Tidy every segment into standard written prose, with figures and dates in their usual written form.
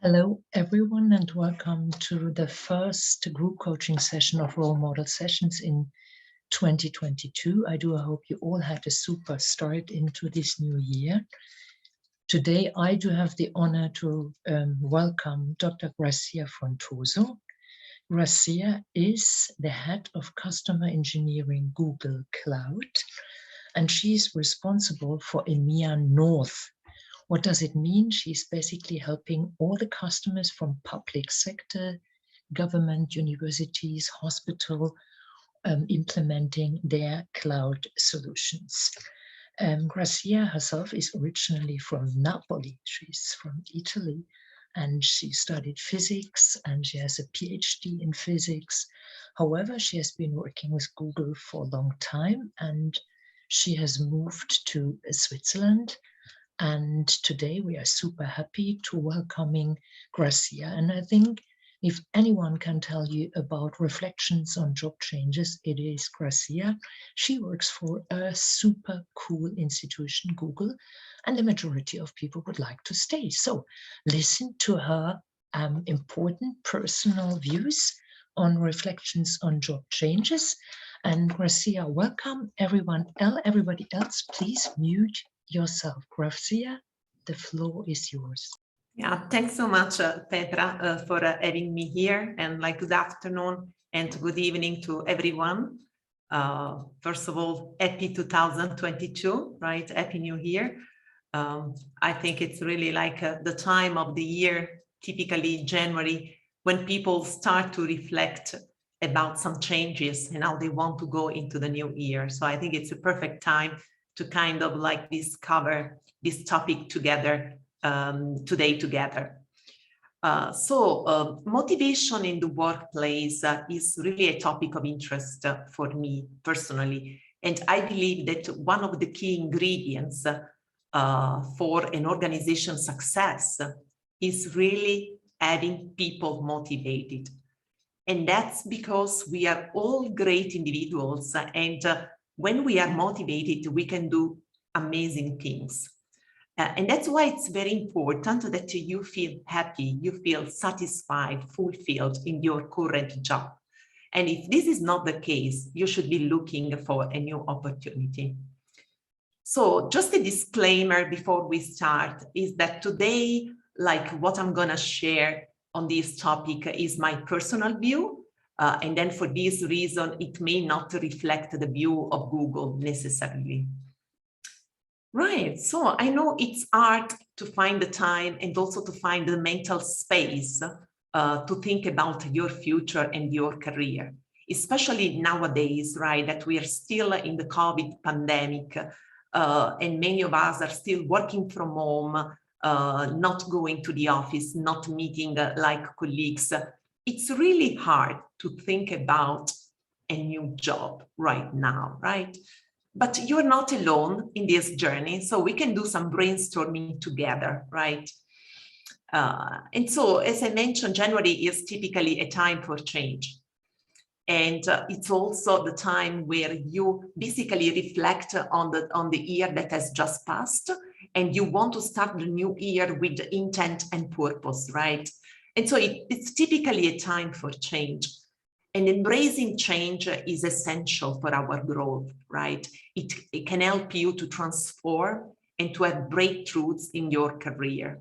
Hello, everyone, and welcome to the first group coaching session of Role Model Sessions in 2022. I do hope you all had a super start into this new year. Today, I do have the honor to welcome Dr. Grazia Frontoso. Grazia is the head of customer engineering Google Cloud, and she's responsible for EMEA North. What does it mean? She's basically helping all the customers from public sector, government, universities, hospital, implementing their cloud solutions. Grazia herself is originally from Napoli. She's from Italy, and she studied physics, and she has a PhD in physics. However, she has been working with Google for a long time, and she has moved to Switzerland. And today we are super happy to welcoming Grazia. And I think if anyone can tell you about reflections on job changes, it is Grazia. She works for a super cool institution, Google, and the majority of people would like to stay. So listen to her important personal views on reflections on job changes. And Grazia, welcome everyone. Everybody else, please mute yourself. Grazia, the floor is yours. Yeah, thanks so much, Petra, for having me here, and good afternoon and good evening to everyone. First of all, happy 2022, right? Happy New Year. I think it's really the time of the year, typically January, when people start to reflect about some changes and how they want to go into the new year. So I think it's a perfect time to kind of discover this topic together today together. Motivation in the workplace is really a topic of interest for me personally. And I believe that one of the key ingredients for an organization's success is really having people motivated. And that's because we are all great individuals, and when we are motivated, we can do amazing things. And that's why it's very important that you feel happy, you feel satisfied, fulfilled in your current job. And if this is not the case, you should be looking for a new opportunity. So just a disclaimer before we start is that today, what I'm gonna share on this topic is my personal view. And then for this reason, it may not reflect the view of Google necessarily. Right, so I know it's hard to find the time and also to find the mental space to think about your future and your career, especially nowadays, right, that we are still in the COVID pandemic and many of us are still working from home, not going to the office, not meeting colleagues. It's really hard to think about a new job right now, right? But you're not alone in this journey, so we can do some brainstorming together, right? And so, as I mentioned, January is typically a time for change. And it's also the time where you basically reflect on the year that has just passed, and you want to start the new year with intent and purpose, right? And so it's typically a time for change. And embracing change is essential for our growth, right? It can help you to transform and to have breakthroughs in your career.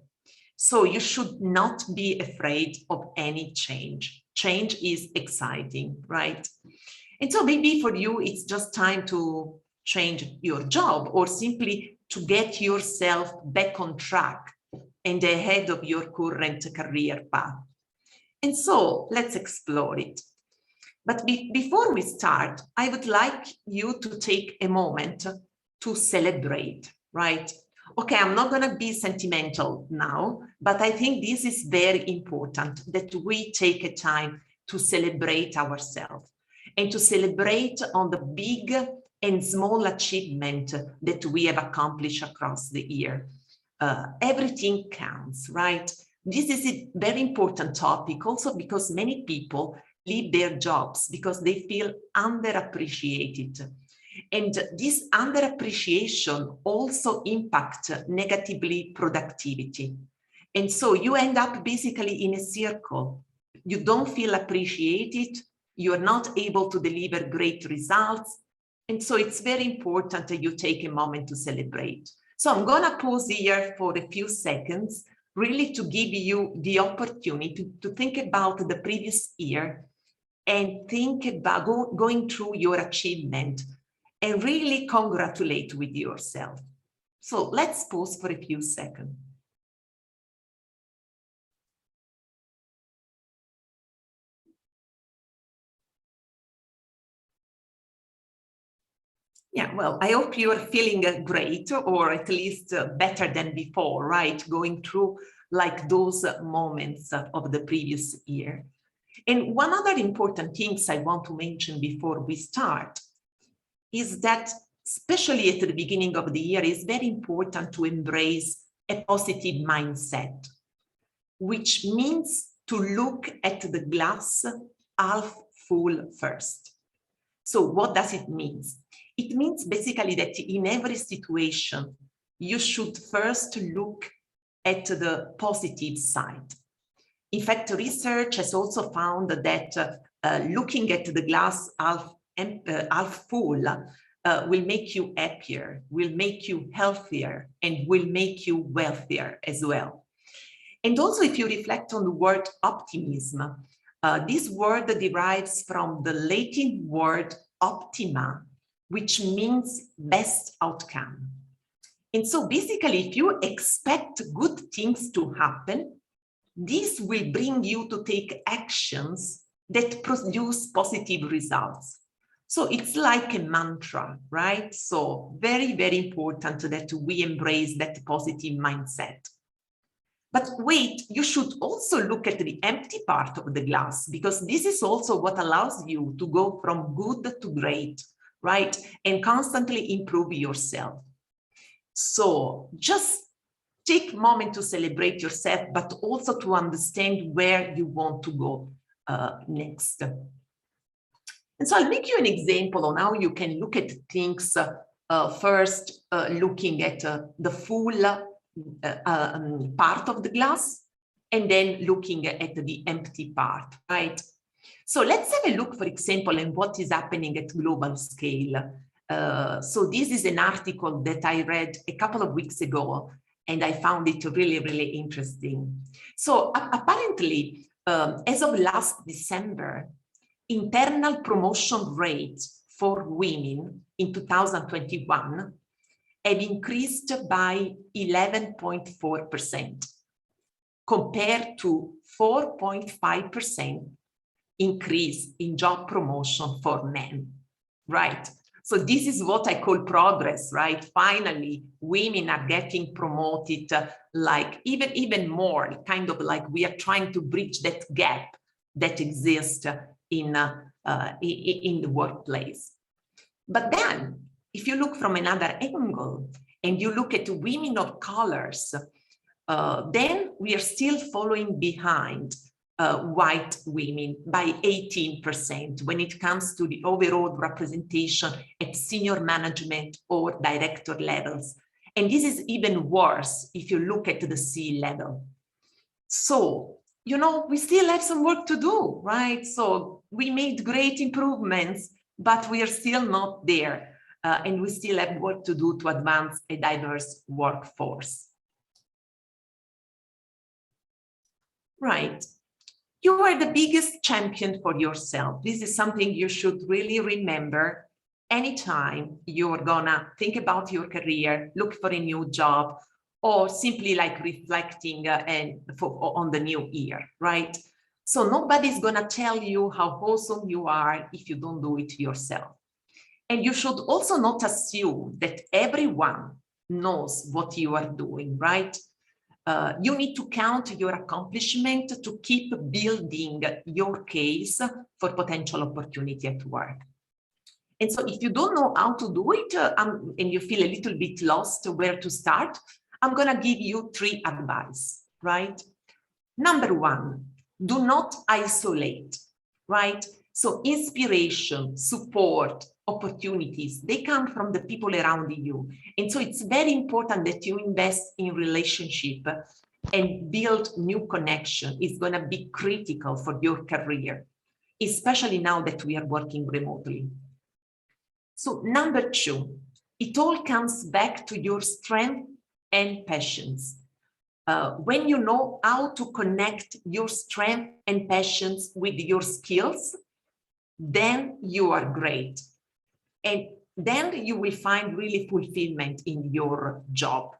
So you should not be afraid of any change. Change is exciting, right? And so maybe for you, it's just time to change your job or simply to get yourself back on track and ahead of your current career path. And so let's explore it. But before we start, I would like you to take a moment to celebrate, right? Okay, I'm not going to be sentimental now, but I think this is very important that we take a time to celebrate ourselves and to celebrate on the big and small achievement that we have accomplished across the year. Everything counts, right? This is a very important topic also because many people leave their jobs because they feel underappreciated. And this underappreciation also impacts negatively productivity. And so you end up basically in a circle. You don't feel appreciated. You're not able to deliver great results. And so it's very important that you take a moment to celebrate. So I'm going to pause here for a few seconds, really to give you the opportunity to think about the previous year and think about going through your achievement and really congratulate with yourself. So let's pause for a few seconds. Yeah, well, I hope you are feeling great, or at least better than before, right? Going through like those moments of the previous year. And one other important thing I want to mention before we start is that, especially at the beginning of the year, it's very important to embrace a positive mindset, which means to look at the glass half full first. So what does it mean? It means basically that in every situation, you should first look at the positive side. In fact, research has also found that looking at the glass half full will make you happier, will make you healthier, and will make you wealthier as well. And also, if you reflect on the word optimism, this word derives from the Latin word optima, which means best outcome. And so basically, if you expect good things to happen, this will bring you to take actions that produce positive results. So it's like a mantra, right? So very, very important that we embrace that positive mindset. But wait, you should also look at the empty part of the glass, because this is also what allows you to go from good to great, right? And constantly improve yourself. So just take a moment to celebrate yourself, but also to understand where you want to go next. And so I'll make you an example on how you can look at things first, looking at the full part of the glass, and then looking at the empty part, right? So let's have a look, for example, at what is happening at global scale. So this is an article that I read a couple of weeks ago, and I found it really, really interesting. So apparently, as of last December, internal promotion rates for women in 2021 have increased by 11.4% compared to 4.5% increase in job promotion for men, right? So this is what I call progress, right? Finally, women are getting promoted like even more, kind of like we are trying to bridge that gap that exists in the workplace. But then, if you look from another angle and you look at women of colors, then we are still following behind white women by 18% when it comes to the overall representation at senior management or director levels. And this is even worse if you look at the C level. So, you know, we still have some work to do, right? So we made great improvements, but we are still not there. And we still have work to do to advance a diverse workforce. Right. You are the biggest champion for yourself. This is something you should really remember anytime you're gonna think about your career, look for a new job, or simply like reflecting on the new year, right? So nobody's gonna tell you how awesome you are if you don't do it yourself. And you should also not assume that everyone knows what you are doing, right? You need to count your accomplishment to keep building your case for potential opportunity at work. And so if you don't know how to do it and you feel a little bit lost where to start, I'm going to give you 3 advice, right? Number 1, do not isolate, right? So inspiration, support, opportunities, they come from the people around you. And so it's very important that you invest in relationship and build new connection is going to be critical for your career, especially now that we are working remotely. So number 2, it all comes back to your strength and passions. When you know how to connect your strength and passions with your skills, then you are great. And then you will find really fulfillment in your job.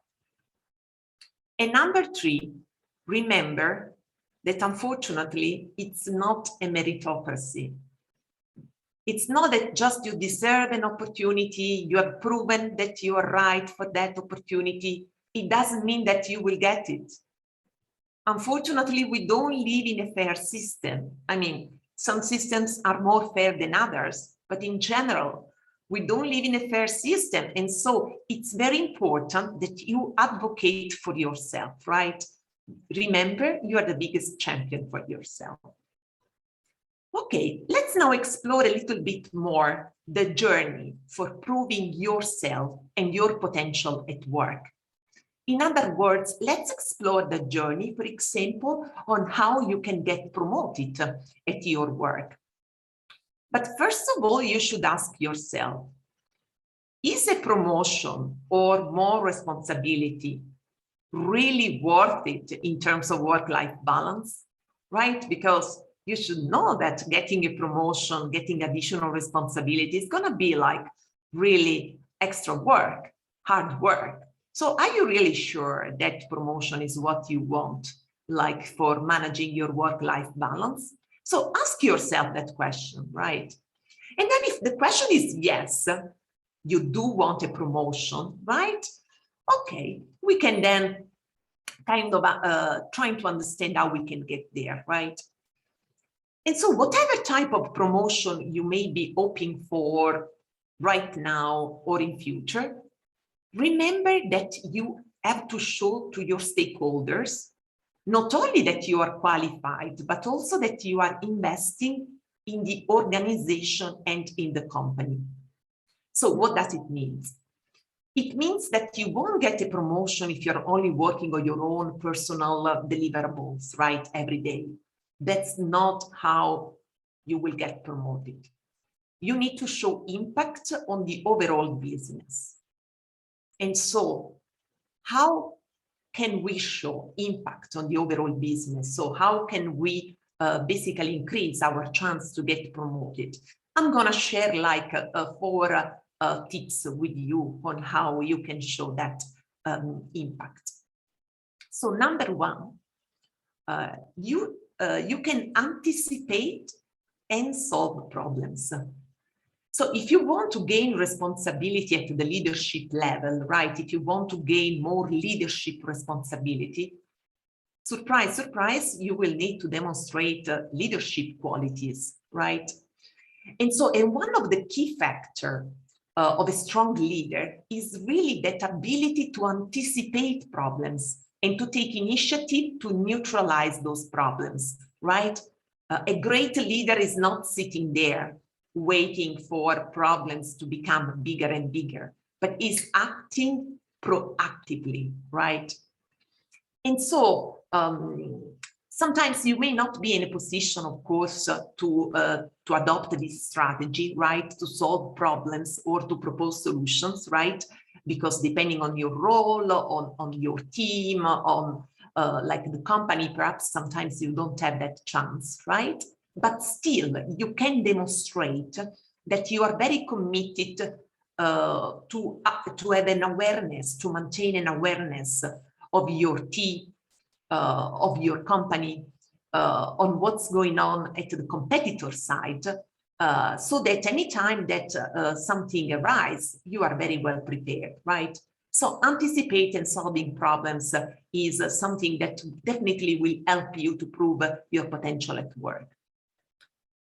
And number 3, remember that unfortunately, it's not a meritocracy. It's not that just you deserve an opportunity, you have proven that you are right for that opportunity. It doesn't mean that you will get it. Unfortunately, we don't live in a fair system. I mean, some systems are more fair than others, but in general, we don't live in a fair system. And so it's very important that you advocate for yourself, right? Remember, you are the biggest champion for yourself. Okay, let's now explore a little bit more the journey for proving yourself and your potential at work. In other words, let's explore the journey, for example, on how you can get promoted at your work. But first of all, you should ask yourself, is a promotion or more responsibility really worth it in terms of work-life balance, right? Because you should know that getting a promotion, getting additional responsibility is going to be like really extra work, hard work. So are you really sure that promotion is what you want, like for managing your work-life balance? So ask yourself that question, right? And then if the question is yes, you do want a promotion, right? Okay, we can then kind of trying to understand how we can get there, right? And so whatever type of promotion you may be hoping for right now or in future, remember that you have to show to your stakeholders not only that you are qualified, but also that you are investing in the organization and in the company. So what does it mean? It means that you won't get a promotion if you're only working on your own personal deliverables, right, every day. That's not how you will get promoted. You need to show impact on the overall business. And so how can we show impact on the overall business? So how can we basically increase our chance to get promoted? I'm going to share like 4 tips with you on how you can show that impact. So number 1, you can anticipate and solve problems. So if you want to gain responsibility at the leadership level, right? If you want to gain more leadership responsibility, surprise, surprise, you will need to demonstrate leadership qualities, right? And so, and one of the key factors of a strong leader is really that ability to anticipate problems and to take initiative to neutralize those problems, right? A great leader is not sitting there waiting for problems to become bigger and bigger, but is acting proactively, right? And so sometimes you may not be in a position, of course, to adopt this strategy, right? To solve problems or to propose solutions, right? Because depending on your role, on your team, on like the company, perhaps sometimes you don't have that chance, right? But still, you can demonstrate that you are very committed to have an awareness, to maintain an awareness of your team, of your company, on what's going on at the competitor side, so that anytime that something arises, you are very well prepared, right? So anticipate and solving problems is something that definitely will help you to prove your potential at work.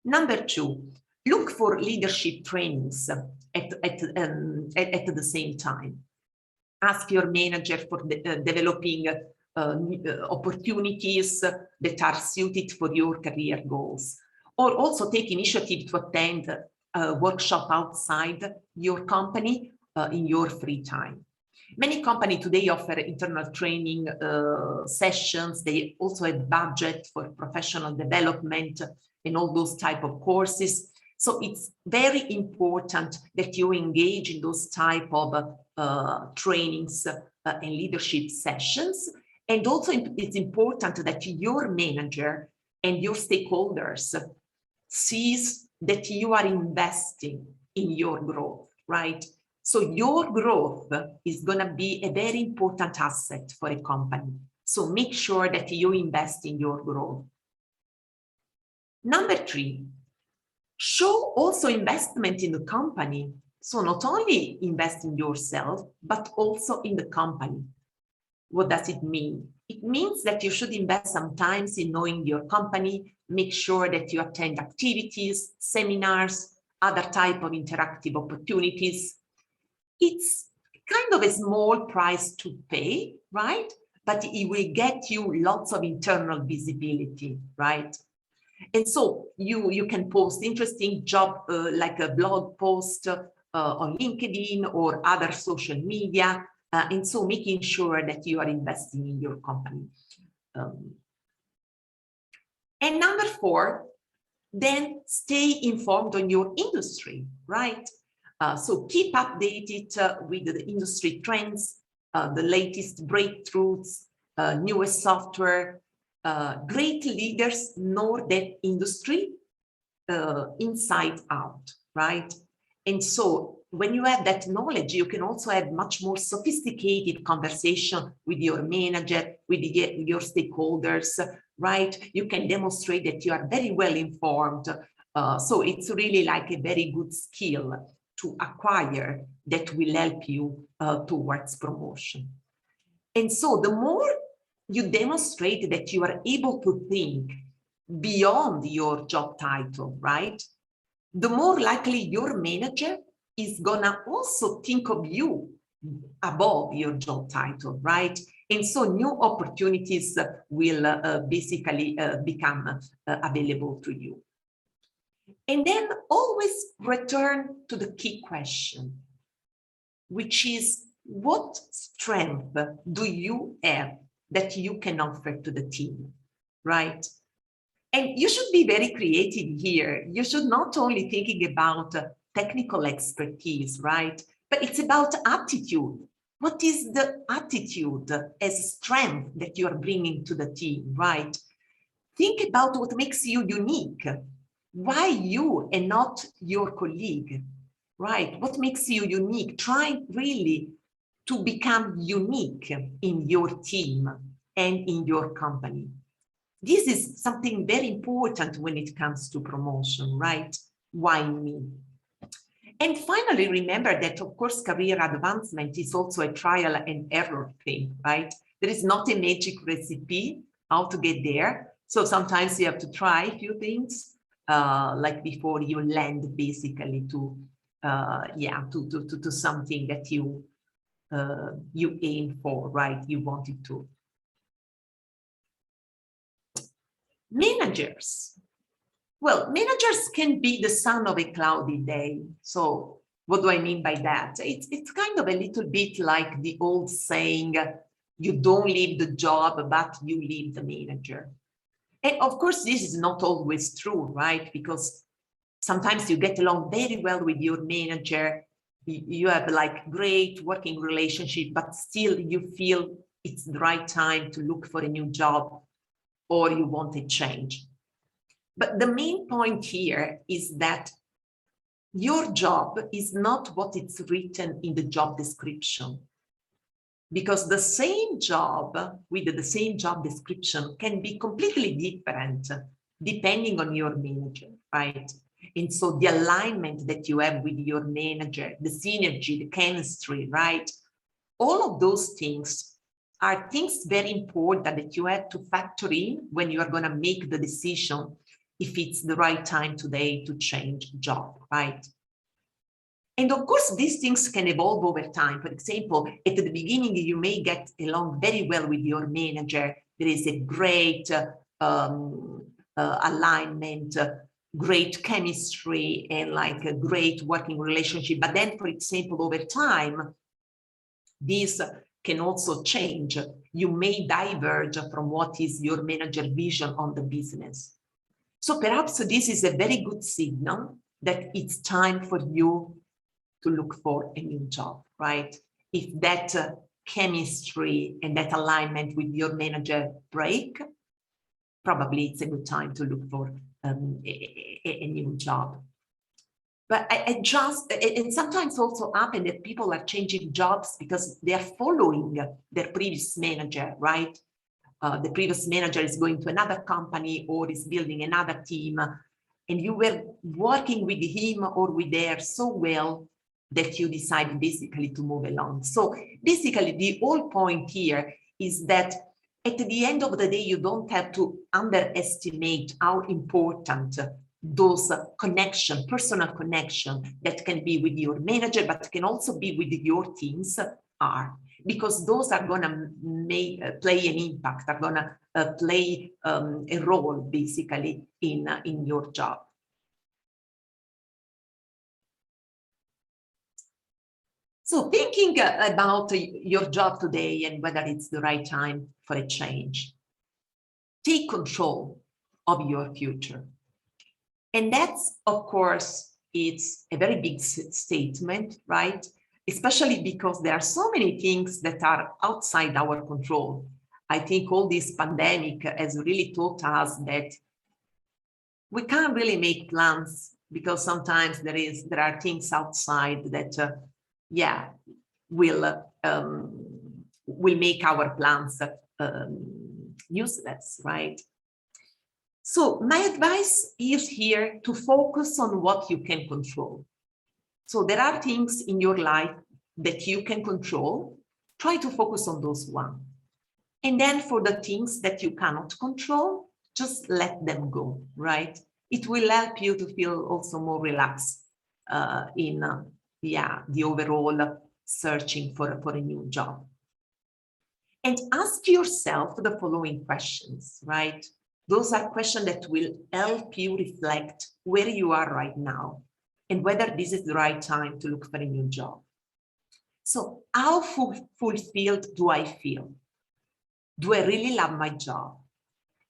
Number 2, look for leadership trainings at the same time. Ask your manager for developing opportunities that are suited for your career goals, or also take initiative to attend a workshop outside your company in your free time. Many companies today offer internal training sessions. They also have budget for professional development and all those type of courses. So it's very important that you engage in those type of trainings and leadership sessions. And also it's important that your manager and your stakeholders sees that you are investing in your growth, right? So your growth is going to be a very important asset for a company. So make sure that you invest in your growth. Number 3, show also investment in the company. So not only invest in yourself, but also in the company. What does it mean? It means that you should invest sometimes in knowing your company, make sure that you attend activities, seminars, other type of interactive opportunities. It's kind of a small price to pay, right? But it will get you lots of internal visibility, right? And so you can post interesting job, like a blog post on LinkedIn or other social media. And so making sure that you are investing in your company. And number 4, then stay informed on your industry, right? So keep updated with the industry trends, the latest breakthroughs, newest software. Great leaders know that industry inside out, right? And so when you have that knowledge, you can also have much more sophisticated conversation with your manager, with your stakeholders, right? You can demonstrate that you are very well informed. So it's really like a very good skill to acquire that will help you towards promotion. And so the more you demonstrate that you are able to think beyond your job title, right? The more likely your manager is gonna also think of you above your job title, right? And so new opportunities will basically become available to you. And then always return to the key question, which is, what strength do you have that you can offer to the team, right? And you should be very creative here. You should not only thinking about technical expertise, right? But it's about attitude. What is the attitude as strength that you are bringing to the team, right? Think about what makes you unique. Why you and not your colleague, right? What makes you unique? Try really to become unique in your team and in your company. This is something very important when it comes to promotion, right? Why me? And finally, remember that, of course, career advancement is also a trial and error thing, right? There is not a magic recipe how to get there. So sometimes you have to try a few things, like before you land basically to, to something that you aim for, right? You wanted to. Managers. Well, managers can be the sun of a cloudy day. So what do I mean by that? It's kind of a little bit like the old saying, you don't leave the job, but you leave the manager. And of course, this is not always true, right? Because sometimes you get along very well with your manager. You have like great working relationship, but still you feel it's the right time to look for a new job, or you want a change. But the main point here is that your job is not what it's written in the job description. Because the same job with the same job description can be completely different depending on your manager, right? And so the alignment that you have with your manager, the synergy, the chemistry, right? All of those things are things very important that you have to factor in when you are going to make the decision if it's the right time today to change job, right? And of course, these things can evolve over time. For example, at the beginning, you may get along very well with your manager. There is a great alignment, great chemistry, and like a great working relationship. But then, for example, over time, This can also change. You may diverge from what is your manager vision on the business. So perhaps this is a very good signal that it's time for you to look for a new job, right? If that chemistry and that alignment with your manager break, probably it's a good time to look for a new job. But and sometimes also happen that people are changing jobs because they are following their previous manager, right? The previous manager is going to another company or is building another team, and you were working with him or with her so well that you decided basically to move along. So basically the whole point here is that at the end of the day, you don't have to underestimate how important those personal connection that can be with your manager, but can also be with your teams are, because those are going to play an impact, are going to play a role basically in your job. So thinking about your job today and whether it's the right time for a change, take control of your future. And that's, of course, it's a very big statement, right? Especially because there are so many things that are outside our control. I think all this pandemic has really taught us that we can't really make plans because sometimes there are things outside that, will make our plans useless, right? So my advice is here to focus on what you can control. So there are things in your life that you can control. Try to focus on those ones. And then for the things that you cannot control, just let them go, right? It will help you to feel also more relaxed in the overall searching for a new job. And ask yourself the following questions, right? Those are questions that will help you reflect where you are right now and whether this is the right time to look for a new job. So how fulfilled do I feel? Do I really love my job?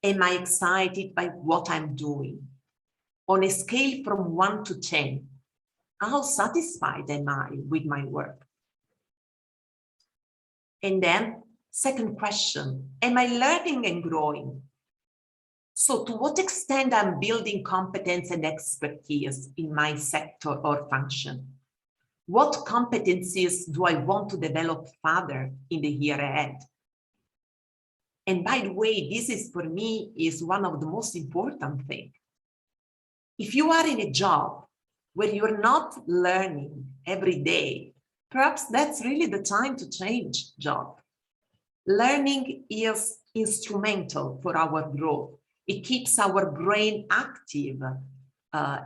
Am I excited by what I'm doing? On a scale from 1 to 10, how satisfied am I with my work? And then, second question, am I learning and growing? So to what extent I'm building competence and expertise in my sector or function? What competencies do I want to develop further in the year ahead? And by the way, this is for me is one of the most important things. If you are in a job where you're not learning every day, perhaps that's really the time to change job. Learning is instrumental for our growth. It keeps our brain active.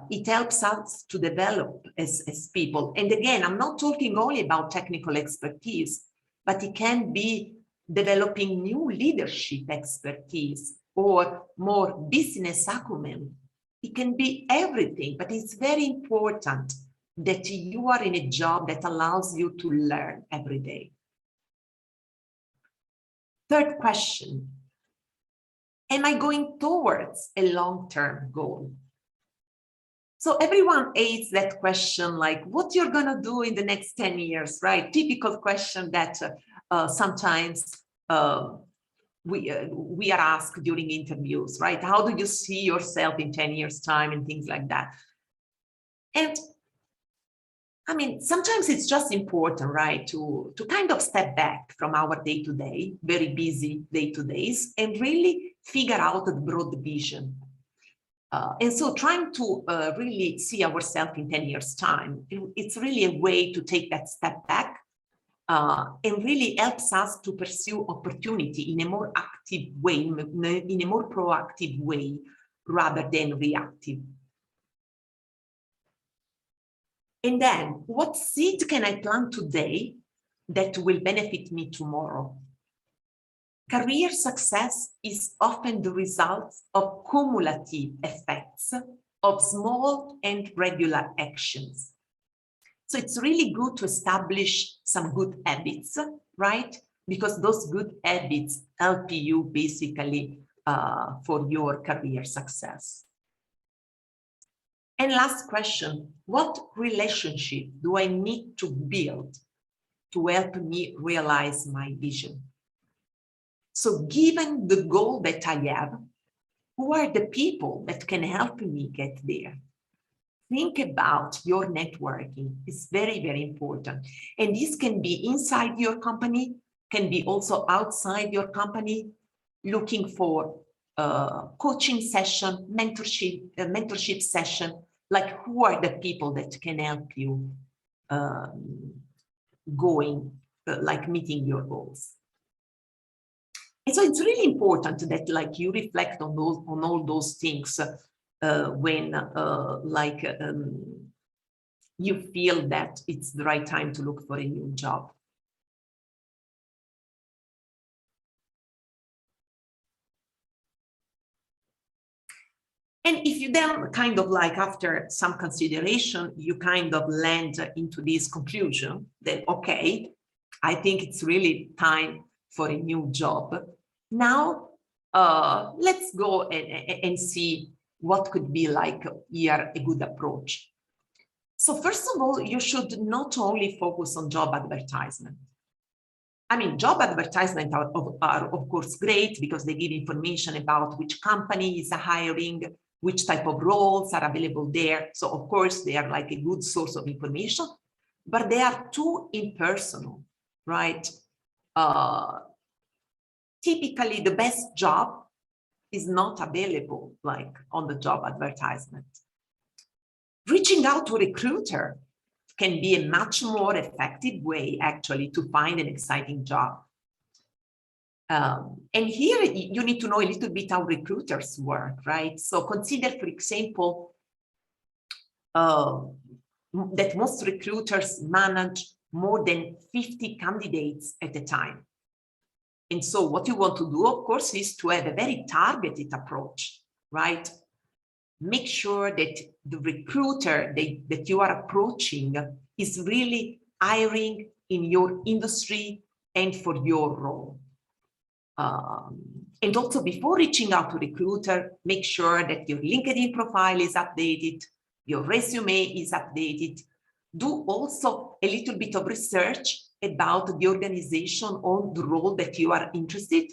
It helps us to develop as people. And again, I'm not talking only about technical expertise, but it can be developing new leadership expertise or more business acumen. It can be everything, but it's very important that you are in a job that allows you to learn every day. Third question, am I going towards a long-term goal? So everyone asks that question, like what you're gonna do in the next 10 years, right? Typical question that sometimes we are asked during interviews, right? How do you see yourself in 10 years time and things like that? And I mean, sometimes it's just important, right, to kind of step back from our day-to-day, very busy day-to-days, and really figure out the broad vision. And so trying to really see ourselves in 10 years time, it's really a way to take that step back and really helps us to pursue opportunity in a more active way, in a more proactive way, rather than reactive. And then, what seed can I plant today that will benefit me tomorrow? Career success is often the result of cumulative effects of small and regular actions. So it's really good to establish some good habits, right? Because those good habits help you basically for your career success. And last question, what relationship do I need to build to help me realize my vision? So given the goal that I have, who are the people that can help me get there? Think about your networking. It's very, very important. And this can be inside your company, can be also outside your company, looking for coaching session, mentorship session, like who are the people that can help you like meeting your goals. And so it's really important that like you reflect on all those things when you feel that it's the right time to look for a new job. And if you then kind of like after some consideration, you kind of land into this conclusion, then okay, I think it's really time for a new job. Now, let's go and see what could be like here a good approach. So first of all, you should not only focus on job advertisement. I mean, job advertisements are of course great because they give information about which company is hiring, which type of roles are available there. So of course, they are like a good source of information, but they are too impersonal, right? Typically, the best job is not available like on the job advertisement. Reaching out to a recruiter can be a much more effective way actually to find an exciting job. And here you need to know a little bit how recruiters work, right? So consider, for example, that most recruiters manage more than 50 candidates at a time. And so what you want to do, of course, is to have a very targeted approach, right? Make sure that the recruiter that you are approaching is really hiring in your industry and for your role. And also before reaching out to recruiter, make sure that your LinkedIn profile is updated, your resume is updated. Do also a little bit of research about the organization or the role that you are interested.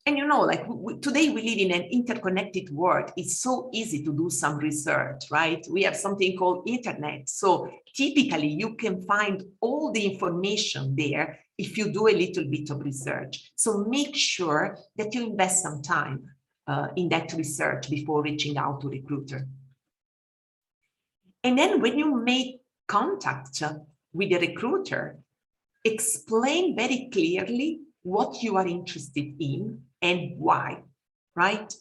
And you know, like today we live in an interconnected world. It's so easy to do some research, right? We have something called internet. So typically you can find all the information there if you do a little bit of research. So make sure that you invest some time in that research before reaching out to recruiter. And then when you make contact with the recruiter, explain very clearly what you are interested in and why, right?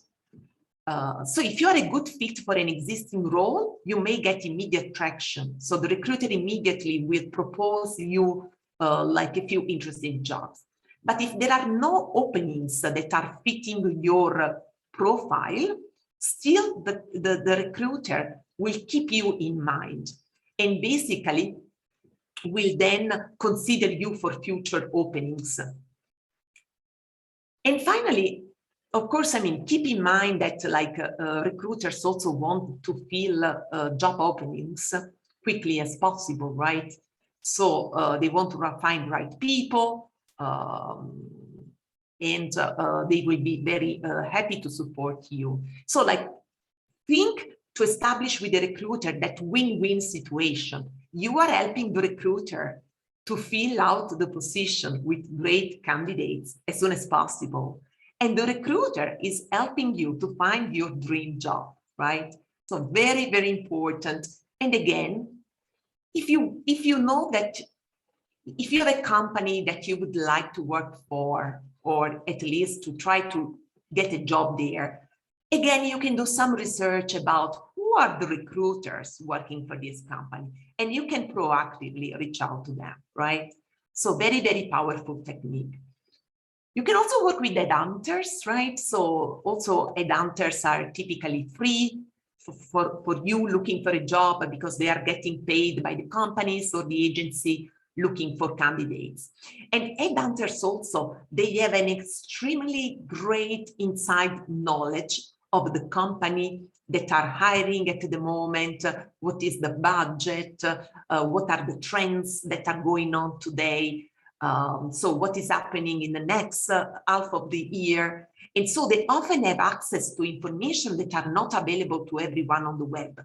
So if you are a good fit for an existing role, you may get immediate traction. So the recruiter immediately will propose you like a few interesting jobs. But if there are no openings that are fitting your profile, still the recruiter will keep you in mind and basically will then consider you for future openings. And finally, of course, I mean, keep in mind that like recruiters also want to fill job openings quickly as possible, right? So they want to find right people and they will be very happy to support you. So like think to establish with the recruiter that win-win situation. You are helping the recruiter to fill out the position with great candidates as soon as possible. And the recruiter is helping you to find your dream job, right? So very, very important. And again, if you know that if you have a company that you would like to work for, or at least to try to get a job there, again, you can do some research about who are the recruiters working for this company, and you can proactively reach out to them, right? So very, very powerful technique. You can also work with headhunters, right? So also headhunters are typically free for you looking for a job because they are getting paid by the companies or the agency looking for candidates. And headhunters also, they have an extremely great inside knowledge of the company that are hiring at the moment, what is the budget, what are the trends that are going on today, so what is happening in the next half of the year. And so they often have access to information that are not available to everyone on the web.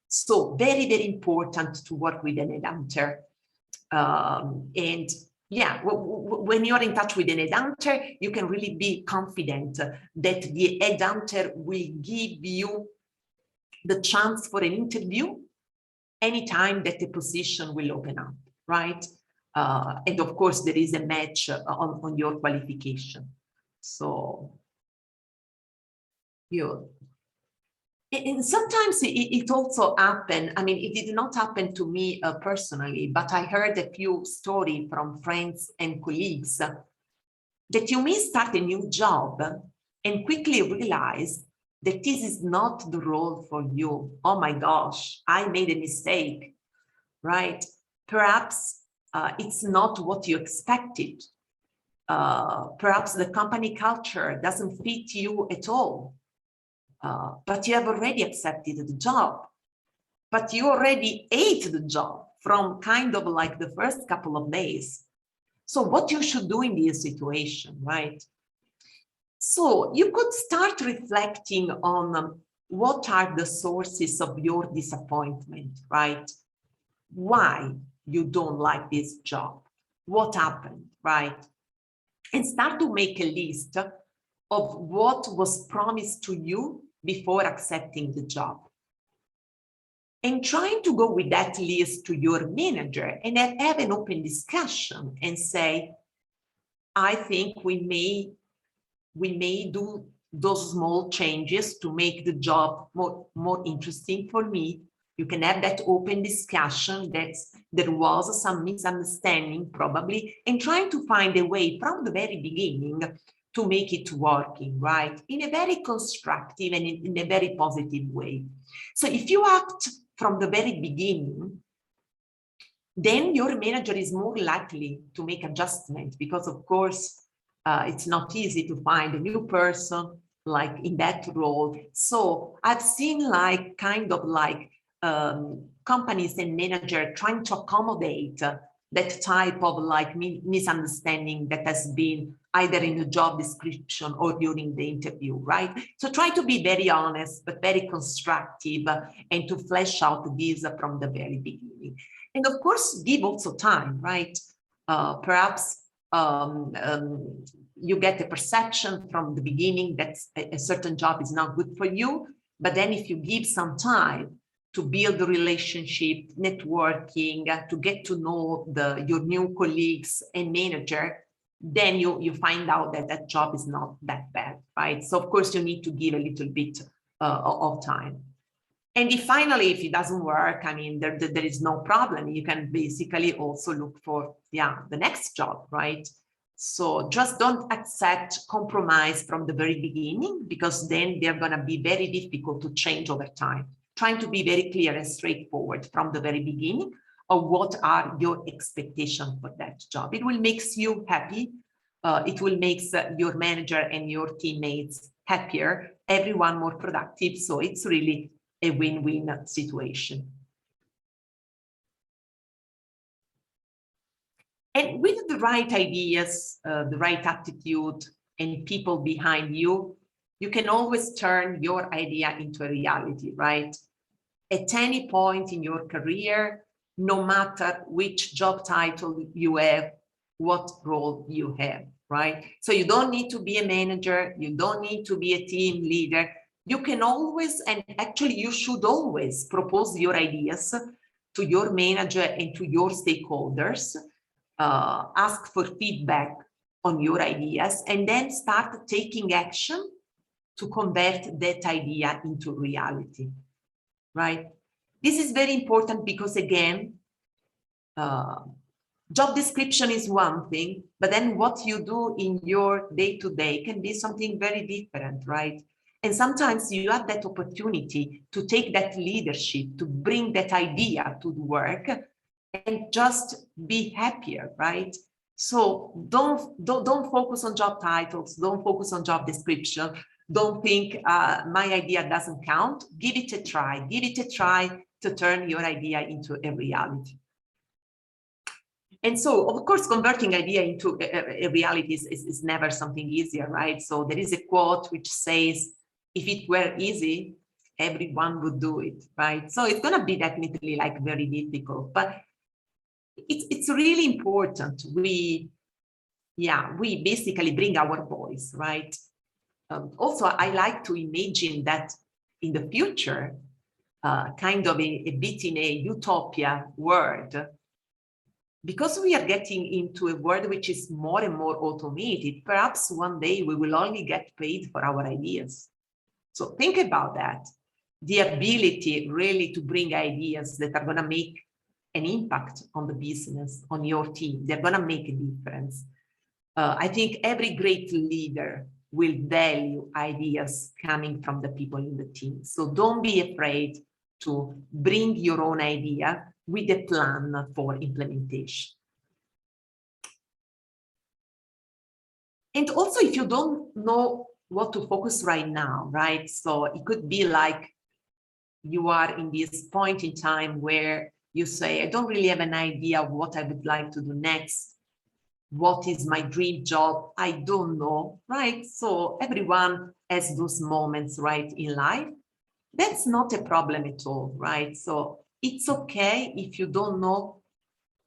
So very, very important to work with an headhunter. And yeah, when you're in touch with an headhunter, you can really be confident that the headhunter will give you the chance for an interview anytime that the position will open up, right? And of course, there is a match on your qualification. So, and sometimes it also happened. I mean, it did not happen to me personally, but I heard a few stories from friends and colleagues that you may start a new job and quickly realize that this is not the role for you. Oh my gosh, I made a mistake, right? Perhaps it's not what you expected. Perhaps the company culture doesn't fit you at all. But you have already accepted the job, but you already ate the job from kind of like the first couple of days. So what you should do in this situation, right? So you could start reflecting on what are the sources of your disappointment, right? Why you don't like this job? What happened, right? And start to make a list of what was promised to you before accepting the job. And trying to go with that list to your manager and have an open discussion and say, I think we may do those small changes to make the job more interesting for me. You can have that open discussion that there was some misunderstanding probably, and trying to find a way from the very beginning to make it working, right? In a very constructive and in a very positive way. So if you act from the very beginning, then your manager is more likely to make adjustments because, of course, it's not easy to find a new person like in that role. So I've seen like kind of like companies and managers trying to accommodate that type of like misunderstanding that has been either in the job description or during the interview, right? So try to be very honest, but very constructive and to flesh out these from the very beginning. And of course, give also time, right? Perhaps you get a perception from the beginning that a certain job is not good for you, but then if you give some time to build the relationship, networking, to get to know your new colleagues and manager, then you find out that that job is not that bad, right? So of course you need to give a little bit of time. And if finally, if it doesn't work, I mean, there is no problem. You can basically also look for, the next job, right? So just don't accept compromise from the very beginning, because then they're going to be very difficult to change over time. Trying to be very clear and straightforward from the very beginning of what are your expectations for that job. It will make you happy. It will make your manager and your teammates happier, everyone more productive. So it's really a win-win situation. And with the right ideas, the right attitude, and people behind you, you can always turn your idea into a reality, right? At any point in your career, no matter which job title you have, what role you have, right? So you don't need to be a manager, you don't need to be a team leader. You can always, and actually you should always propose your ideas to your manager and to your stakeholders, ask for feedback on your ideas, and then start taking action to convert that idea into reality, right? This is very important because, again, job description is one thing, but then what you do in your day-to-day can be something very different, right? And sometimes you have that opportunity to take that leadership, to bring that idea to the work and just be happier, right? So don't focus on job titles, don't focus on job description, don't think my idea doesn't count. Give it a try, give it a try to turn your idea into a reality. And so, of course, converting idea into a reality is never something easier, right? So there is a quote which says, if it were easy, everyone would do it, right? So it's going to be definitely like very difficult, but it's really important. We basically bring our voice, right? Also, I like to imagine that in the future, kind of a bit in a utopia world, because we are getting into a world which is more and more automated, perhaps one day we will only get paid for our ideas. So think about that. The ability really to bring ideas that are going to make an impact on the business, on your team. They're going to make a difference. I think every great leader will value ideas coming from the people in the team. So don't be afraid to bring your own idea with a plan for implementation. And also, if you don't know what to focus right now, right? So it could be like you are in this point in time where you say, I don't really have an idea of what I would like to do next. What is my dream job? I don't know, right? So everyone has those moments, right, in life. That's not a problem at all, right? So it's okay if you don't know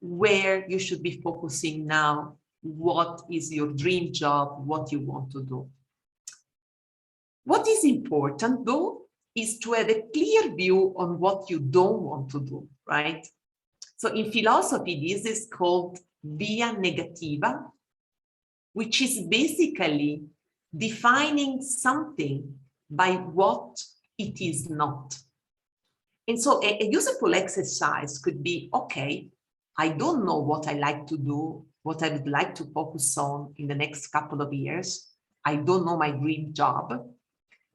where you should be focusing now, what is your dream job, what you want to do. What is important, though, is to have a clear view on what you don't want to do, right? So in philosophy, this is called via negativa, which is basically defining something by what it is not. And so a useful exercise could be, okay, I don't know what I like to do, what I would like to focus on in the next couple of years. I don't know my dream job,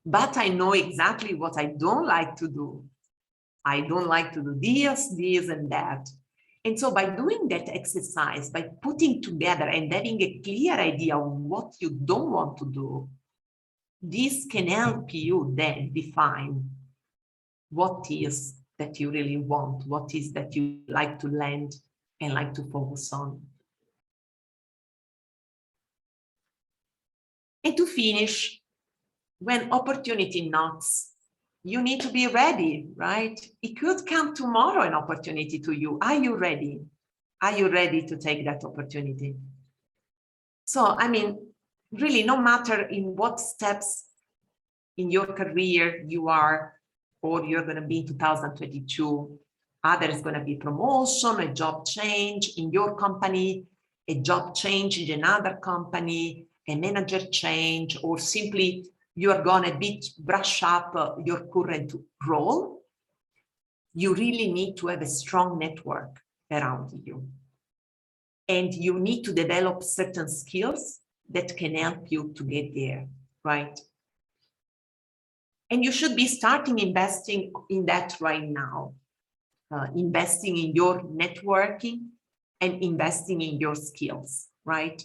but I know exactly what I don't like to do. I don't like to do this, and that. And so by doing that exercise, by putting together and having a clear idea of what you don't want to do, this can help you then define what is that you really want, what is that you like to land and like to focus on. And to finish, when opportunity knocks, you need to be ready, right? It could come tomorrow, an opportunity to you. Are you ready? Are you ready to take that opportunity? So, I mean, really, no matter in what steps in your career you are, or you're going to be in 2022, either it's going to be promotion, a job change in your company, a job change in another company, a manager change, or simply you're going to brush up your current role. You really need to have a strong network around you. And you need to develop certain skills that can help you to get there, right? And you should be starting investing in that right now, investing in your networking and investing in your skills, right?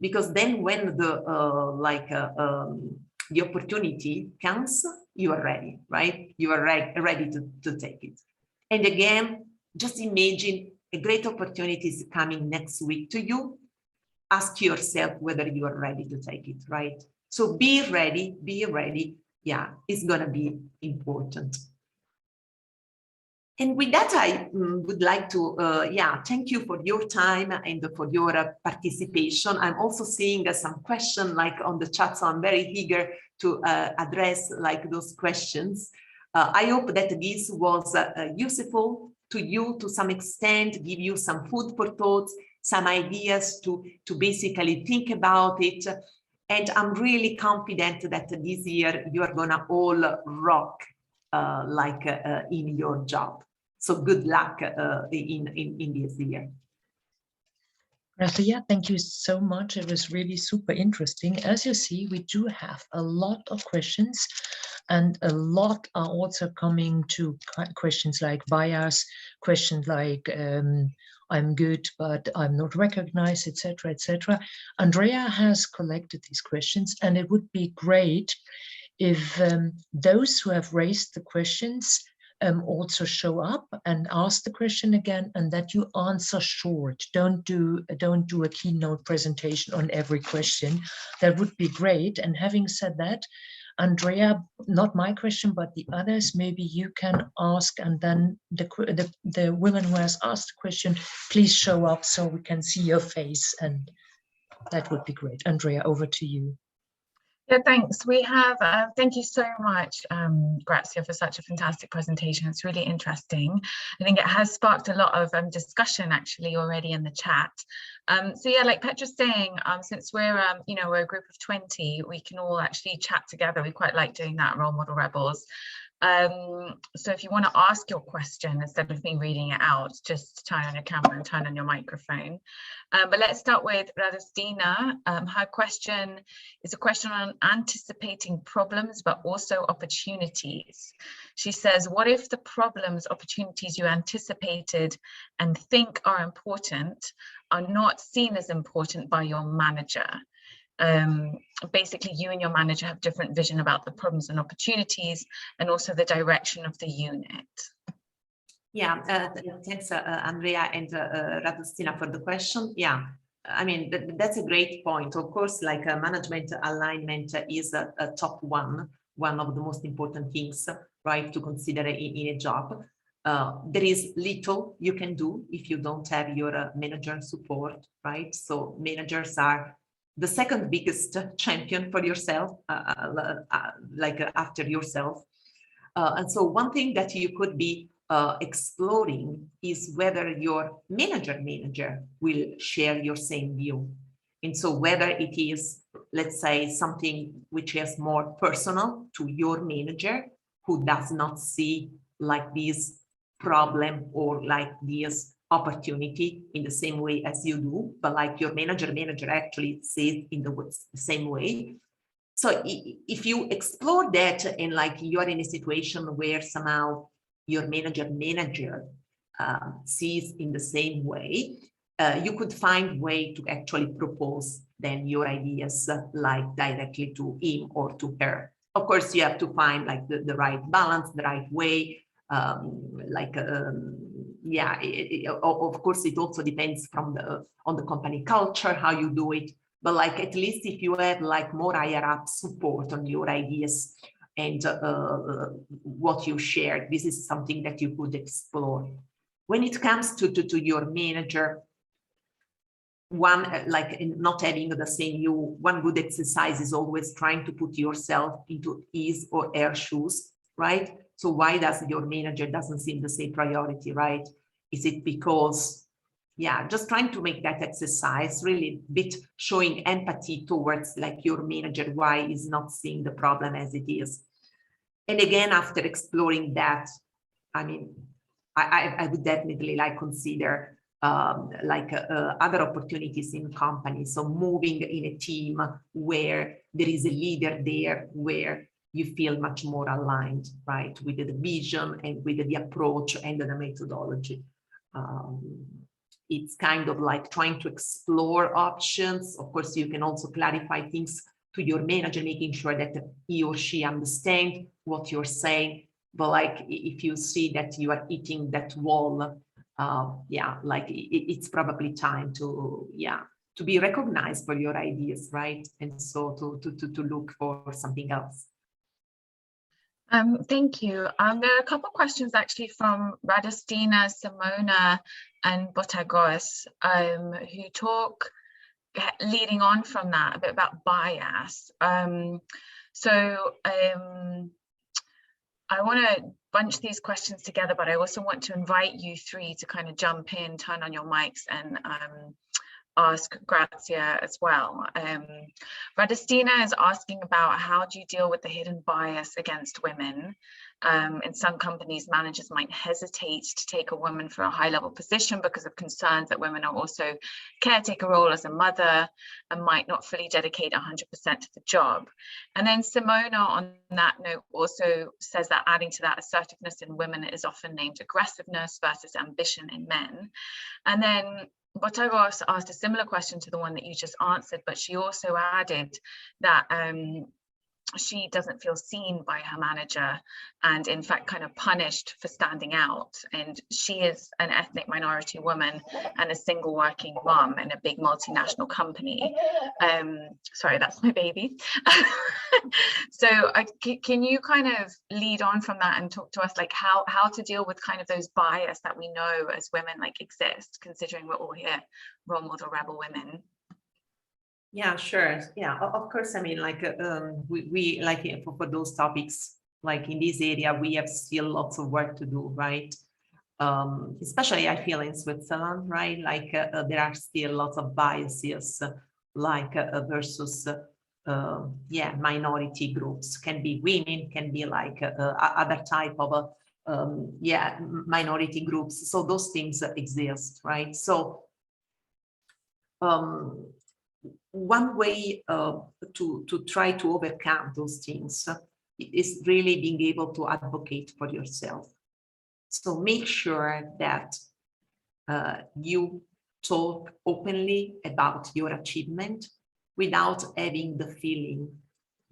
Because then when the opportunity comes, you are ready, right? You are ready to take it. And again, just imagine a great opportunity is coming next week to you. Ask yourself whether you are ready to take it, right? So be ready, be ready. Yeah, it's going to be important. And with that, I would like to, thank you for your time and for your participation. I'm also seeing some questions like on the chat, so I'm very eager to address like those questions. I hope that this was useful to you to some extent, give you some food for thoughts, some ideas to basically think about it. And I'm really confident that this year you are gonna all rock in your job. So good luck in this year. Rathia, thank you so much. It was really super interesting. As you see, we do have a lot of questions, and a lot are also coming to questions like bias, questions like I'm good, but I'm not recognized, etc., etc. Andrea has collected these questions, and it would be great if those who have raised the questions also show up and ask the question again, and that you answer short. Don't do a keynote presentation on every question. That would be great. And having said that, Andrea, not my question, but the others, maybe you can ask, and then the woman who has asked the question, please show up so we can see your face, and that would be great. Andrea, over to you. Yeah, thanks. We have, thank you so much, Grazia, for such a fantastic presentation. It's really interesting. I think it has sparked a lot of discussion actually already in the chat. So yeah, like Petra's saying, since we're, we're a group of 20, we can all actually chat together. We quite like doing that, Role Model Rebels. So if you want to ask your question instead of me reading it out, just turn on your camera and turn on your microphone. But let's start with Radostina. Her question is a question on anticipating problems, but also opportunities. She says, what if the problems, opportunities you anticipated and think are important are not seen as important by your manager? Basically, you and your manager have different vision about the problems and opportunities, and also the direction of the unit. Yeah, thanks, Andrea and Radostina, for the question. Yeah, I mean, that's a great point. Of course, like management alignment is a top one of the most important things, right, to consider in a job. There is little you can do if you don't have your manager support, right? So managers are the second biggest champion for yourself, after yourself. And so one thing that you could be exploring is whether your manager will share your same view. And so whether it is, let's say, something which is more personal to your manager, who does not see like this problem or like this opportunity in the same way as you do, but like your manager actually sees in the same way. So if you explore that and like you're in a situation where somehow your manager sees in the same way, you could find way to actually propose then your ideas like directly to him or to her. Of course, you have to find like the right balance, the right way. Yeah, of course, it also depends on the company culture, how you do it. But like, at least if you have like more higher up support on your ideas and what you shared, this is something that you could explore. When it comes to your manager, one, like not having the same view, one good exercise is always trying to put yourself into his or her shoes, right? So why does your manager doesn't see the same priority, right? Is it because, yeah, just trying to make that exercise really bit showing empathy towards like your manager, why is not seeing the problem as it is. And again, after exploring that, I mean, I would definitely like consider other opportunities in companies. So moving in a team where there is a leader there, where you feel much more aligned, right, with the vision and with the approach and the methodology. It's kind of like trying to explore options. Of course, you can also clarify things to your manager, making sure that he or she understands what you're saying. But like, if you see that you are hitting that wall, yeah, like it's probably time to, yeah, to be recognized for your ideas, right? And so to look for something else. Thank you. There are a couple of questions actually from Radostina, Simona, and Botagos, who talk, leading on from that, a bit about bias. I want to bunch these questions together, but I also want to invite you three to kind of jump in, turn on your mics, and ask Grazia as well. Radistina is asking about how do you deal with the hidden bias against women? In some companies, managers might hesitate to take a woman for a high-level position because of concerns that women are also caretaker role as a mother and might not fully dedicate 100% to the job. And then Simona, on that note, also says that adding to that, assertiveness in women is often named aggressiveness versus ambition in men. And then Botaros asked a similar question to the one that you just answered, but she also added that she doesn't feel seen by her manager and in fact kind of punished for standing out. And she is an ethnic minority woman and a single working mom in a big multinational company. Sorry, that's my baby. So can you kind of lead on from that and talk to us like how to deal with kind of those bias that we know as women like exist, considering we're all here role model rebel women? Yeah, sure. Yeah, of course. I mean, like we like for those topics, like in this area, we have still lots of work to do, right? Especially I feel in Switzerland, right? Like there are still lots of biases, like versus yeah, minority groups. Can be women, can be like other type of yeah, minority groups. So those things exist, right? So one way to try to overcome those things is really being able to advocate for yourself. So make sure that you talk openly about your achievement without having the feeling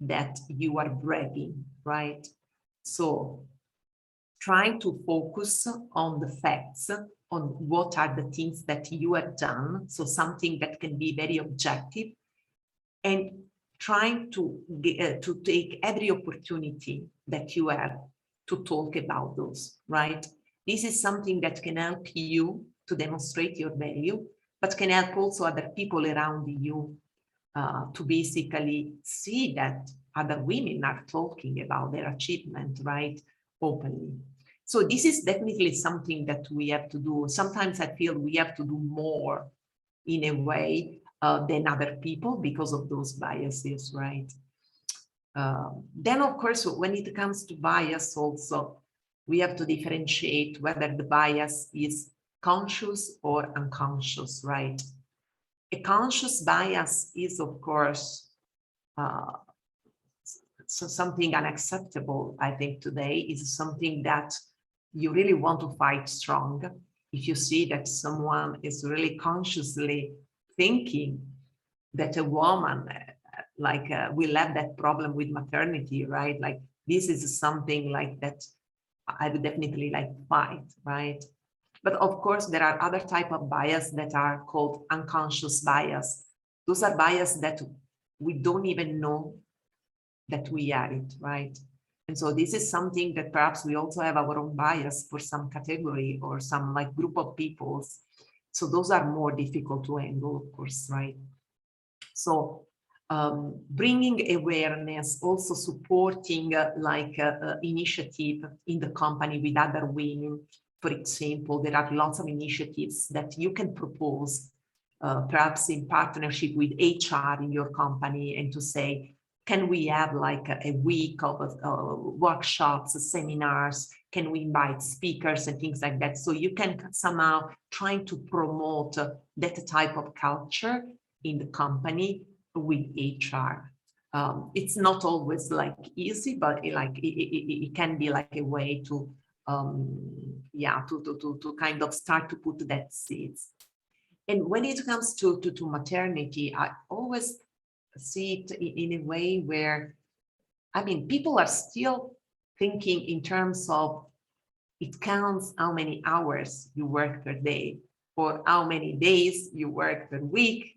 that you are bragging, right? So trying to focus on the facts, on what are the things that you have done, so something that can be very objective, and trying to take every opportunity that you have to talk about those, right? This is something that can help you to demonstrate your value, but can help also other people around you to basically see that other women are talking about their achievement, right, openly. So this is definitely something that we have to do. Sometimes I feel we have to do more in a way than other people because of those biases, right? Then, of course, when it comes to bias also, we have to differentiate whether the bias is conscious or unconscious, right? A conscious bias is, of course, so something unacceptable, I think today is something that you really want to fight strong. If you see that someone is really consciously thinking that a woman will have that problem with maternity, right? Like this is something like that I would definitely like fight, right? But of course, there are other type of bias that are called unconscious bias. Those are bias that we don't even know that we are it, right? And so this is something that perhaps we also have our own bias for some category or some like group of peoples. So those are more difficult to handle, of course, right? So bringing awareness, also supporting initiative in the company with other women. For example, there are lots of initiatives that you can propose, perhaps in partnership with HR in your company, and to say, can we have like a week of workshops, seminars? Can we invite speakers and things like that? So you can somehow try to promote that type of culture in the company with HR. It's not always like easy, but it can be like a way to to kind of start to put that seeds. And when it comes to maternity, I always see it in a way where, I mean, people are still thinking in terms of it counts how many hours you work per day or how many days you work per week,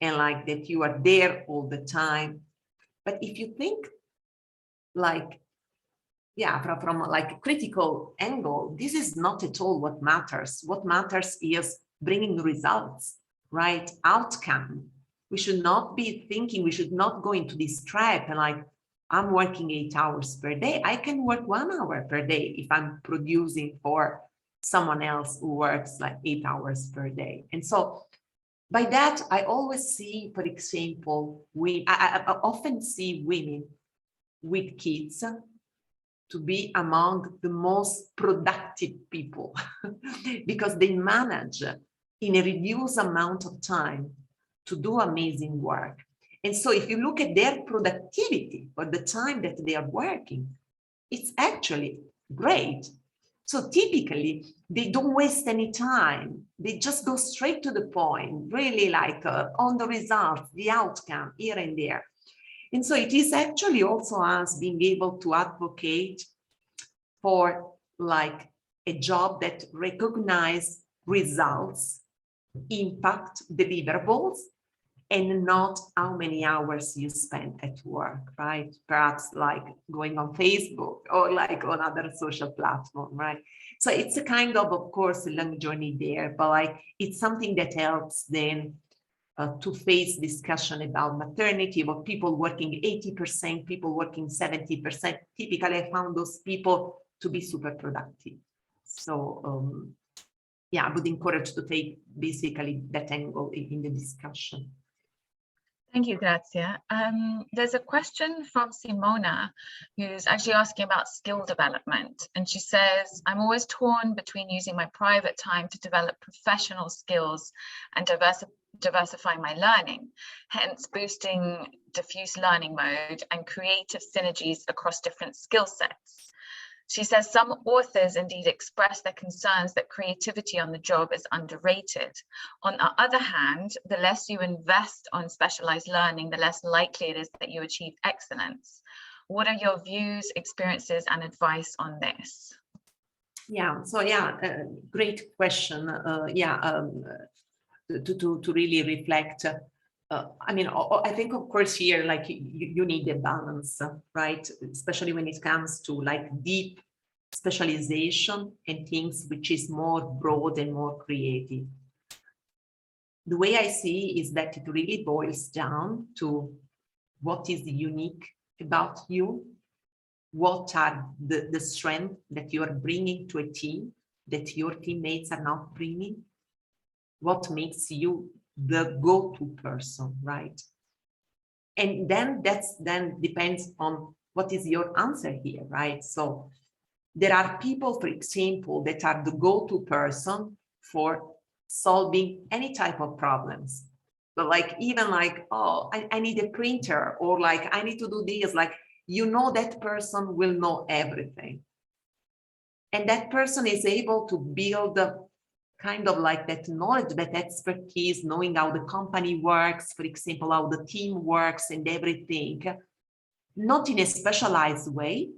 and like that you are there all the time. But if you think like, yeah, from like a critical angle, this is not at all what matters. What matters is bringing results, right? Outcome. We should not be thinking, we should not go into this trap and like, I'm working 8 hours per day. I can work 1 hour per day if I'm producing for someone else who works like 8 hours per day. And so By that, I always see, for example, I often see women with kids to be among the most productive people because they manage in a reduced amount of time to do amazing work. And so if you look at their productivity for the time that they are working, it's actually great. So typically, they don't waste any time. They just go straight to the point, really like on the results, the outcome here and there. And so it is actually also us being able to advocate for like a job that recognizes results, impact, deliverables, and not how many hours you spend at work, right? Perhaps like going on Facebook or like on other social platform, right? So it's a kind of course, a long journey there, but like it's something that helps then to face discussion about maternity, about people working 80%, people working 70%. Typically, I found those people to be super productive. So yeah, I would encourage to take basically that angle in the discussion. Thank you, Grazia. There's a question from Simona, who's actually asking about skill development. And she says, I'm always torn between using my private time to develop professional skills and diversify my learning, hence boosting diffuse learning mode and creative synergies across different skill sets. She says some authors indeed express their concerns that creativity on the job is underrated. On the other hand, the less you invest on specialized learning, the less likely it is that you achieve excellence. What are your views, experiences, and advice on this? Yeah, so yeah, great question. To really reflect. I mean, I think, of course, here, like you need a balance, right? Especially when it comes to like deep specialization and things which is more broad and more creative. The way I see is that it really boils down to what is unique about you, what are the strengths that you are bringing to a team that your teammates are not bringing, what makes you the go-to person, right? And then that's then depends on what is your answer here, right? So there are people, for example, that are the go-to person for solving any type of problems. But like even like, oh, I need a printer, or like I need to do this, like, you know, that person will know everything. And that person is able to build kind of like that knowledge, that expertise, knowing how the company works, for example, how the team works and everything, not in a specialized way,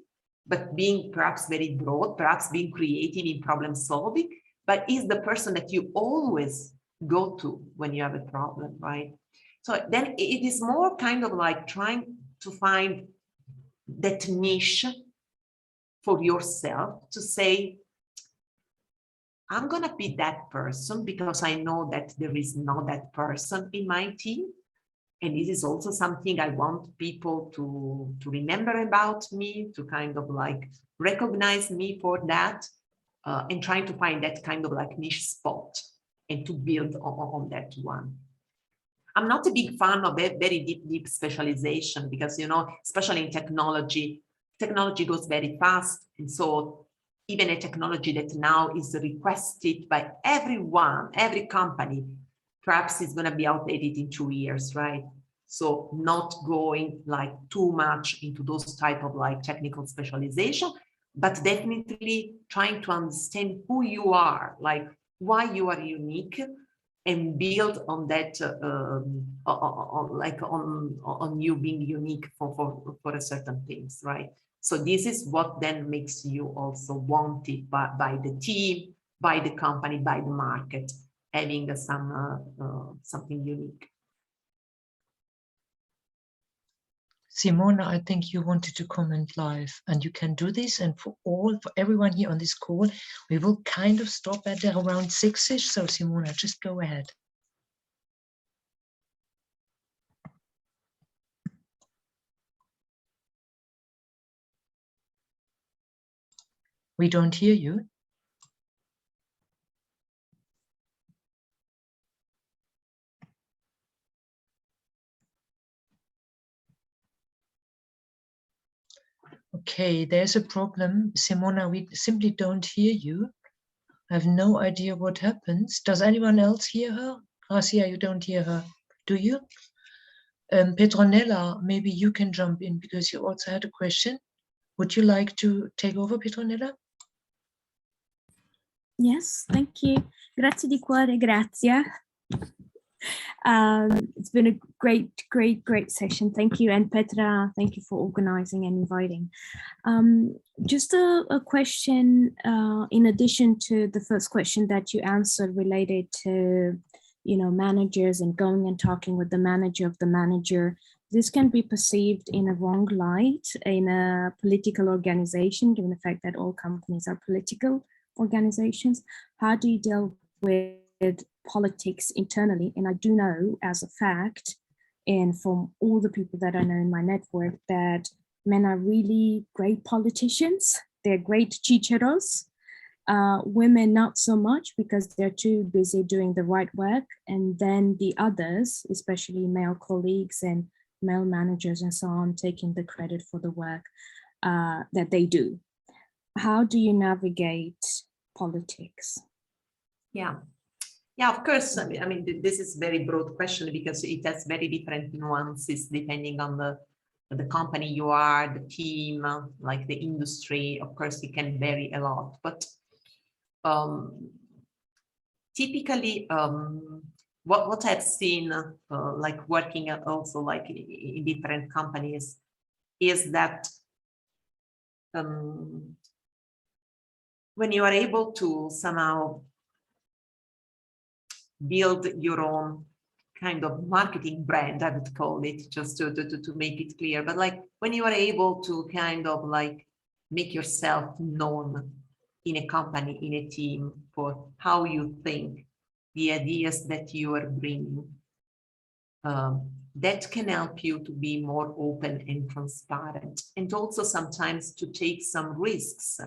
but being perhaps very broad, perhaps being creative in problem solving, but is the person that you always go to when you have a problem, right? So then it is more kind of like trying to find that niche for yourself to say, I'm going to be that person because I know that there is not that person in my team. And this is also something I want people to remember about me, to kind of like recognize me for that, and trying to find that kind of like niche spot and to build on that one. I'm not a big fan of a very deep specialization because, you know, especially in technology goes very fast. And so even a technology that now is requested by everyone, every company, perhaps is going to be outdated in 2 years, right? So not going like too much into those type of like technical specialization, but definitely trying to understand who you are, like why you are unique, and build on that, on you being unique for a certain things, right? So this is what then makes you also wanted by the team, by the company, by the market, having something unique. Simona, I think you wanted to comment live, and you can do this. And for everyone here on this call, we will kind of stop at around 6-ish. So Simona, just go ahead. We don't hear you. Okay, there's a problem. Simona, we simply don't hear you. I have no idea what happens. Does anyone else hear her? Grazia, you don't hear her, do you? Petronella, maybe you can jump in because you also had a question. Would you like to take over, Petronella? Yes, thank you. Grazie di cuore, Grazia. It's been a great session. Thank you. And Petra, thank you for organizing and inviting. Just a question in addition to the first question that you answered related to, managers and going and talking with the manager of the manager. This can be perceived in a wrong light in a political organization, given the fact that all companies are political organizations. How do you deal with politics internally? And I do know as a fact, and from all the people that I know in my network, that men are really great politicians. They're great chicheros. Women not so much because they're too busy doing the right work. And then the others, especially male colleagues and male managers and so on, taking the credit for the work that they do. How do you navigate politics? Yeah, of course. I mean, this is a very broad question because it has very different nuances depending on the company you are, the team, like the industry. Of course, it can vary a lot, but typically, what I've seen, like working also like in different companies, is that when you are able to somehow build your own kind of marketing brand, I would call it, just to make it clear, but like when you are able to kind of like make yourself known in a company, in a team, for how you think, the ideas that you are bringing, that can help you to be more open and transparent, and also sometimes to take some risks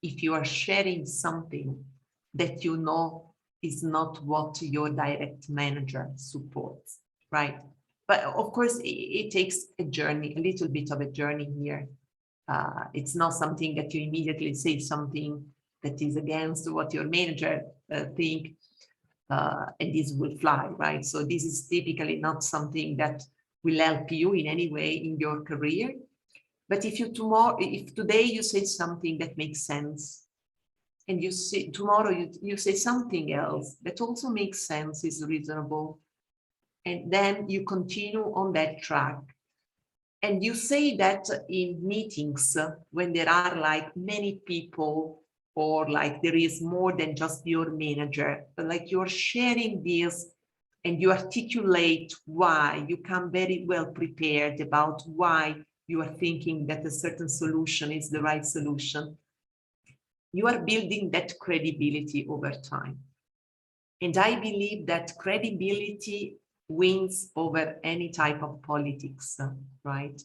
if you are sharing something that you know is not what your direct manager supports, right? But of course, it takes a journey, a little bit of a journey here. It's not something that you immediately say something that is against what your manager think, and this will fly, right? So this is typically not something that will help you in any way in your career. But if today you say something that makes sense, and you say tomorrow you say something else that also makes sense, is reasonable, and then you continue on that track, and you say that in meetings when there are like many people, or like there is more than just your manager, but like you're sharing this and you articulate why, you come very well prepared about why you are thinking that a certain solution is the right solution. You are building that credibility over time. And I believe that credibility wins over any type of politics, right?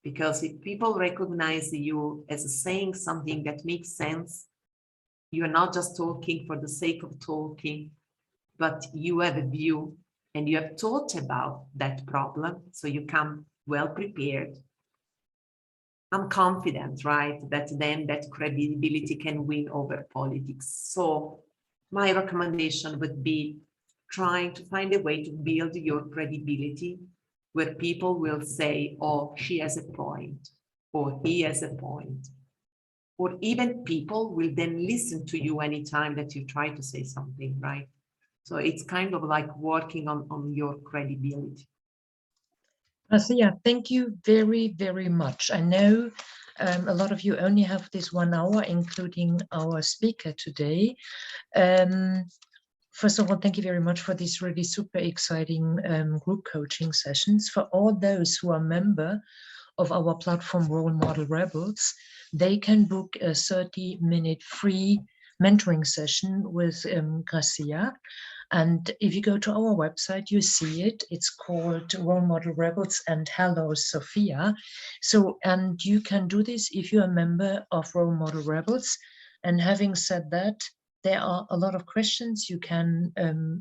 Because if people recognize you as saying something that makes sense, you're not just talking for the sake of talking, but you have a view and you have thought about that problem, so you come well prepared. I'm confident, right, that then that credibility can win over politics. So my recommendation would be trying to find a way to build your credibility where people will say, oh, she has a point, or he has a point. Or even people will then listen to you anytime that you try to say something, right? So it's kind of like working on your credibility. Grazia, thank you very, very much. I know a lot of you only have this 1 hour, including our speaker today. First of all, thank you very much for these really super exciting group coaching sessions. For all those who are member of our platform Role Model Rebels, they can book a 30-minute free mentoring session with Grazia. And if you go to our website, you see it. It's called Role Model Rebels and Hello Sophia. So, and you can do this if you're a member of Role Model Rebels. And having said that, there are a lot of questions. You can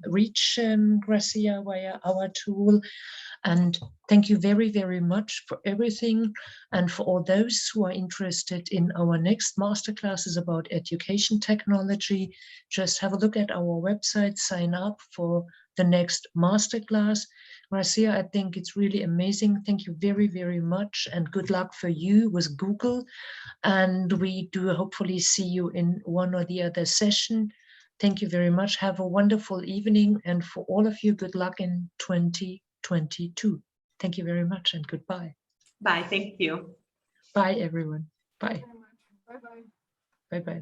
reach Grazia via our tool. And thank you very, very much for everything. And for all those who are interested in our next masterclasses about education technology, just have a look at our website, sign up for the next masterclass. Grazia, I think it's really amazing. Thank you very, very much. And good luck for you with Google. And we do hopefully see you in one or the other session. Thank you very much. Have a wonderful evening. And for all of you, good luck in 2022. Thank you very much and goodbye. Bye. Thank you. Bye, everyone. Bye. Bye-bye. Bye-bye.